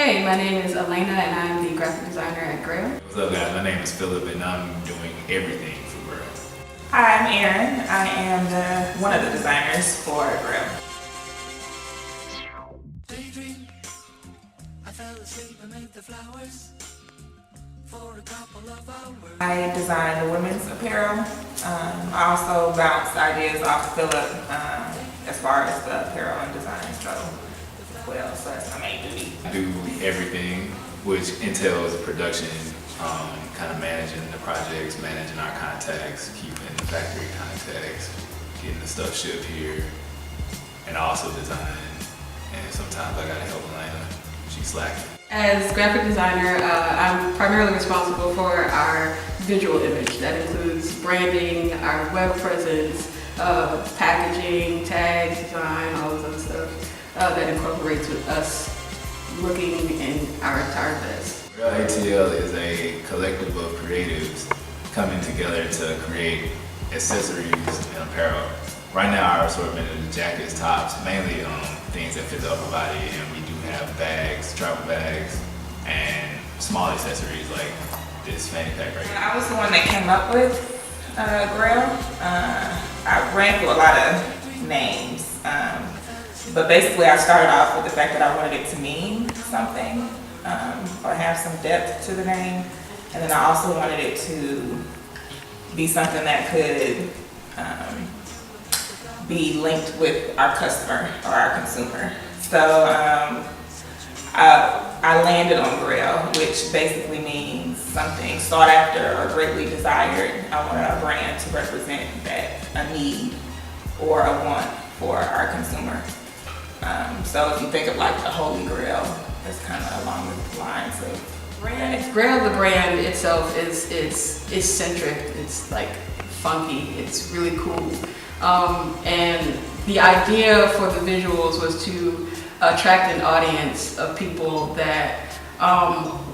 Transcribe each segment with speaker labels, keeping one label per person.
Speaker 1: Hey, my name is Elena and I'm the graphic designer at GRAIL.
Speaker 2: What's up guys, my name is Philip and I'm doing everything for GRAIL.
Speaker 3: Hi, I'm Erin. I am one of the designers for GRAIL. I design the women's apparel. I also bounce ideas off Philip as far as the apparel and designs go as well, so that's my main duty.
Speaker 2: I do everything, which entails production, kind of managing the projects, managing our contacts, keeping the factory contacts, getting the stuff shipped here, and also design. And sometimes I gotta help Elena, she's slacking.
Speaker 1: As graphic designer, I'm primarily responsible for our visual image. That includes branding, our web presence, packaging, tags, design, all this other stuff that incorporates with us looking in our entire best.
Speaker 2: ATL is a collective of creatives coming together to create accessories and apparel. Right now our assortment is jackets, tops, mainly things that fit the upper body, and we do have bags, travel bags, and small accessories like this fanny pack right here.
Speaker 3: I was the one that came up with GRAIL. I ran through a lot of names, but basically I started off with the fact that I wanted it to mean something, or have some depth to the name, and then I also wanted it to be something that could be linked with our customer or our consumer. So I landed on GRAIL, which basically means something sought after or greatly desired. I wanted our brand to represent that, a need or a want for our consumer. So if you think of like the Holy Grail, that's kind of along the lines of brand.
Speaker 1: GRAIL, the brand itself, is eccentric. It's like funky. It's really cool. And the idea for the visuals was to attract an audience of people that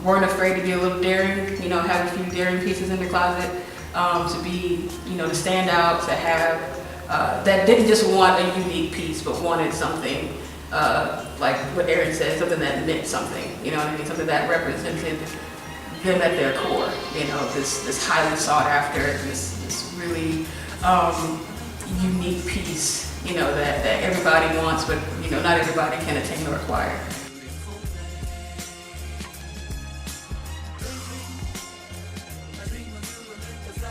Speaker 1: weren't afraid to be a little daring, you know, have a few daring pieces in the closet, to be, you know, to stand out, to have, that didn't just want a unique piece, but wanted something, like what Erin said, something that meant something, you know what I mean, something that represented them at their core, you know, this highly sought after, this really unique piece, you know, that everybody wants, but, you know, not everybody can attain or acquire.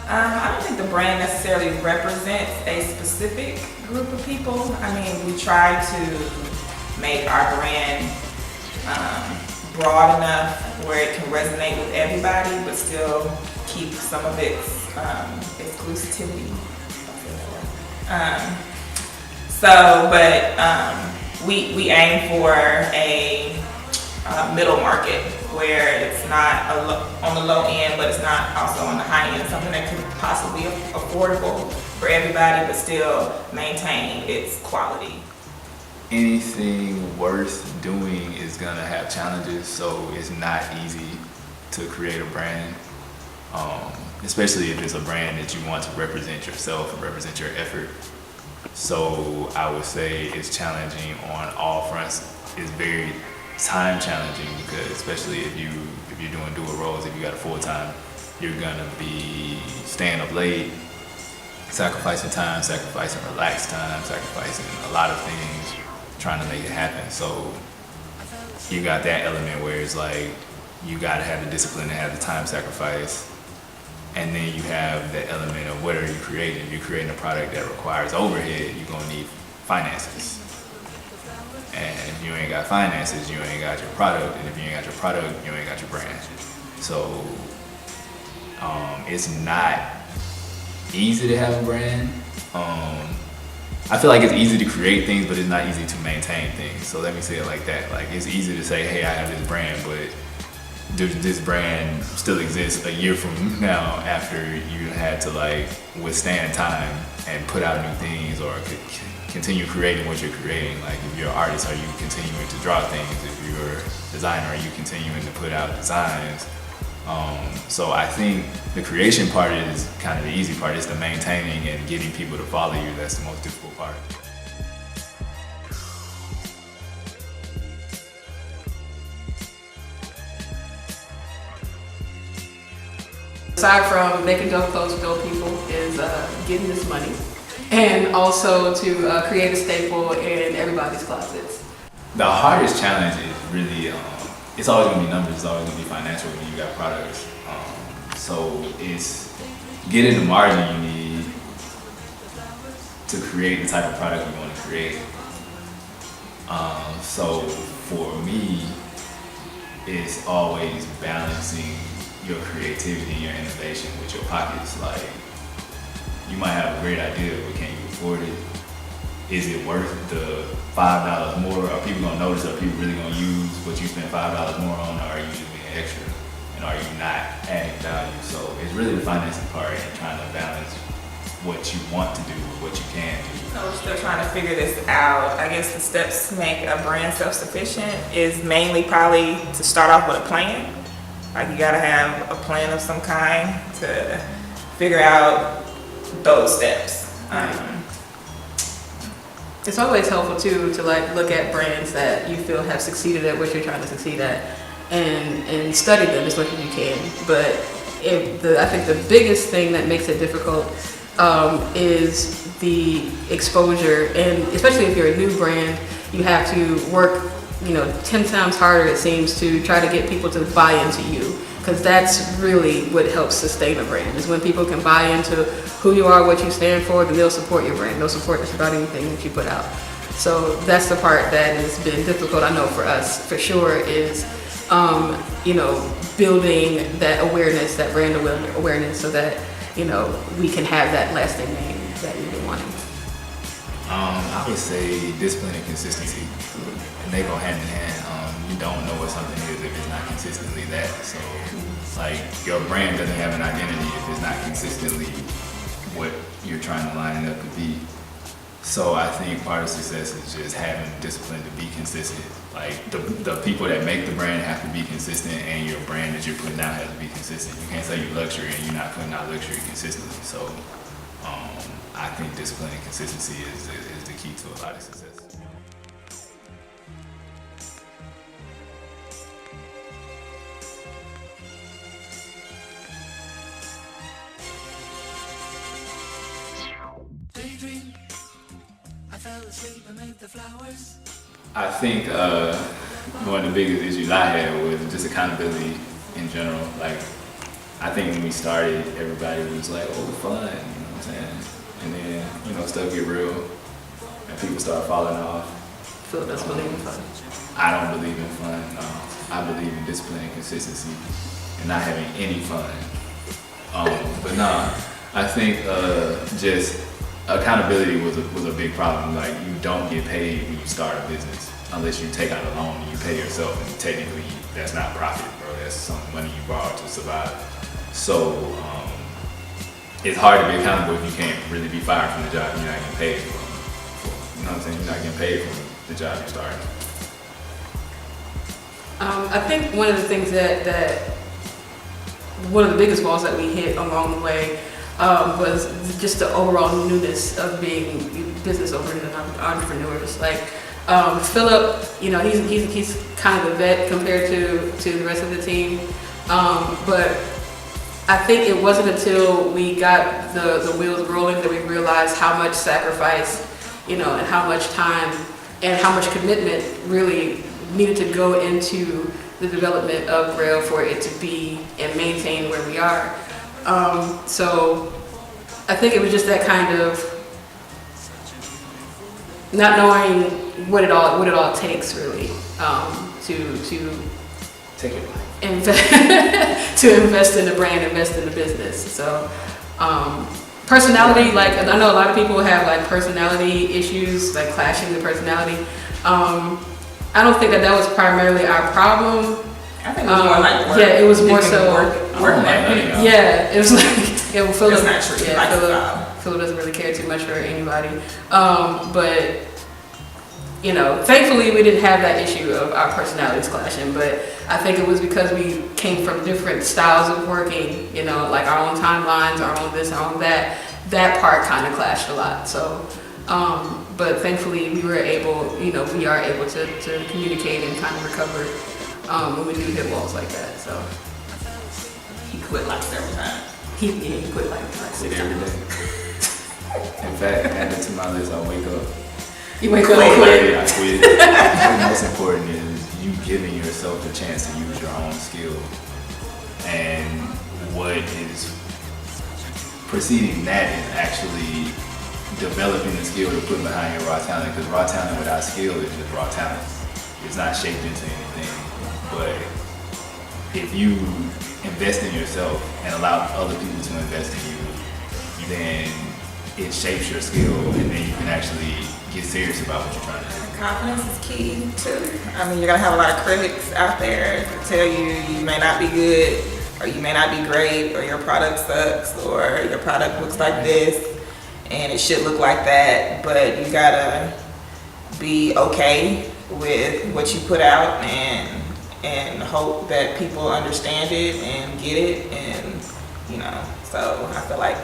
Speaker 3: I don't think the brand necessarily represents a specific group of people. I mean, we try to make our brand broad enough where it can resonate with everybody, but still keep some of its exclusivity. We aim for a middle market where it's not on the low end, but it's not also on the high end, something that could possibly be affordable for everybody, but still maintain its quality.
Speaker 2: Anything worth doing is gonna have challenges, so it's not easy to create a brand, especially if it's a brand that you want to represent yourself and represent your effort. So I would say it's challenging on all fronts. It's very time challenging because especially if you're doing dual roles, if you got a full-time, you're gonna be staying up late, sacrificing time, sacrificing relaxed time, sacrificing a lot of things, trying to make it happen. So you got that element where it's like you gotta have the discipline to have the time sacrifice. And then you have the element of what are you creating? If you're creating a product that requires overhead, you're gonna need finances. And if you ain't got finances, you ain't got your product. And if you ain't got your product, you ain't got your brand. So it's not easy to have a brand. I feel like it's easy to create things, but it's not easy to maintain things. So let me say it like that. Like it's easy to say, hey, I have this brand, but this brand still exists a year from now after you had to like withstand time and put out new things or continue creating what you're creating. Like if you're an artist, are you continuing to draw things? If you're a designer, are you continuing to put out designs? So I think the creation part is kind of the easy part. It's the maintaining and getting people to follow you that's the most difficult part.
Speaker 1: Aside from making dope clothes for dope people is getting this money, and also to create a staple in everybody's closets.
Speaker 2: The hardest challenge is really, it's always gonna be numbers, it's always gonna be financial when you got products. So it's getting the margin you need to create the type of product you want to create. So for me, it's always balancing your creativity and your innovation with your pockets. Like, you might have a great idea, but can you afford it? Is it worth the $5 more? Are people gonna notice? Are people really gonna use what you spent $5 more on, or are you just being extra? And are you not adding value? So it's really the financing part and trying to balance what you want to do with what you can do.
Speaker 3: So we're still trying to figure this out. I guess the steps to make a brand self-sufficient is mainly probably to start off with a plan. Like, you gotta have a plan of some kind to figure out those steps.
Speaker 1: It's always helpful too to like look at brands that you feel have succeeded at what you're trying to succeed at, and study them as much as you can. But I think the biggest thing that makes it difficult is the exposure, and especially if you're a new brand, you have to work 10 times harder, it seems, to try to get people to buy into you, because that's really what helps sustain a brand, is when people can buy into who you are, what you stand for, then they'll support your brand, they'll support just about anything that you put out. So that's the part that has been difficult, I know for us, for sure, is building that awareness, that brand awareness, so that we can have that lasting name that we've been wanting.
Speaker 2: I would say discipline and consistency, and they go hand in hand. You don't know what something is if it's not consistently that. So, like, your brand doesn't have an identity if it's not consistently what you're trying to line it up to be. So I think part of success is just having discipline to be consistent. Like, the people that make the brand have to be consistent, and your brand that you're putting out has to be consistent. You can't say you're luxury and you're not putting out luxury consistently. So I think discipline and consistency is the key to a lot of success. I think one of the biggest issues I had was just accountability in general. Like, I think when we started, everybody was like, "Oh, fun," you know what I'm saying? And then, stuff get real, and people start falling off.
Speaker 1: Phil doesn't believe in fun.
Speaker 2: I don't believe in fun. No. I believe in discipline and consistency, and not having any fun. But no, I think just accountability was a big problem. Like, you don't get paid when you start a business unless you take out a loan and you pay yourself, and technically that's not profit, bro. That's some money you borrowed to survive. So it's hard to be accountable if you can't really be fired from the job you're not getting paid for. You know what I'm saying? You're not getting paid from the job you're starting.
Speaker 1: I think one of the things that one of the biggest walls that we hit along the way was just the overall newness of being business owners and entrepreneurs. Like, Philip, he's kind of a vet compared to the rest of the team, but I think it wasn't until we got the wheels rolling that we realized how much sacrifice, and how much time and how much commitment really needed to go into the development of GRAIL for it to be and maintain where we are. So I think it was just that kind of not knowing what it all takes really to
Speaker 2: Take it.
Speaker 1: to invest in the brand, invest in the business. So personality, like, I know a lot of people have like personality issues, like clashing the personality. I don't think that was primarily our problem.
Speaker 3: I think it was more like work.
Speaker 1: Yeah, it was more so
Speaker 3: work ethic.
Speaker 1: Yeah, it was like Philip.
Speaker 3: It's not true.
Speaker 1: Yeah, Philip doesn't really care too much for anybody. But thankfully we didn't have that issue of our personalities clashing. But I think it was because we came from different styles of working. Like our own timelines, our own this, our own that. That part kind of clashed a lot. So. But thankfully we are able to communicate and kind of recover when we do hit walls like that. So
Speaker 3: He quit like several times.
Speaker 1: He quit like
Speaker 2: Quit
Speaker 1: 6
Speaker 2: every
Speaker 1: times.
Speaker 2: day. In fact, added to my list, I wake up.
Speaker 1: You wake up
Speaker 2: I
Speaker 1: and quit.
Speaker 2: quit. The most important is you giving yourself the chance to use your own skill. And what is preceding that is actually developing the skill to put behind your raw talent. Because raw talent without skill is just raw talent. It's not shaped into anything. But if you invest in yourself and allow other people to invest in you, then it shapes your skill, and then you can actually get serious about what you're trying to do.
Speaker 3: Confidence is key too. I mean, you're gonna have a lot of critics out there to tell you you may not be good, or you may not be great, or your product sucks, or your product looks like this, and it should look like that. But you gotta be okay with what you put out and hope that people understand it and get it, and so I feel like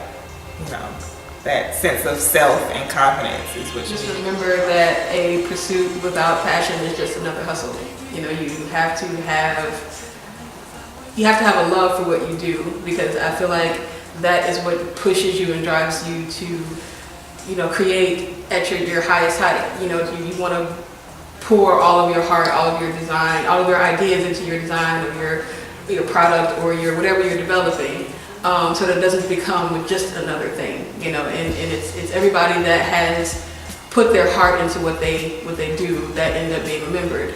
Speaker 3: that sense of self and confidence is what you
Speaker 1: Just
Speaker 3: need.
Speaker 1: remember that a pursuit without passion is just another hustle. You have to have a love for what you do, because I feel like that is what pushes you and drives you to, create at your highest height. You want to pour all of your heart, all of your design, all of your ideas into your design of your product or your whatever you're developing. So that it doesn't become just another thing, and it's everybody that has put their heart into what they do that end up being remembered.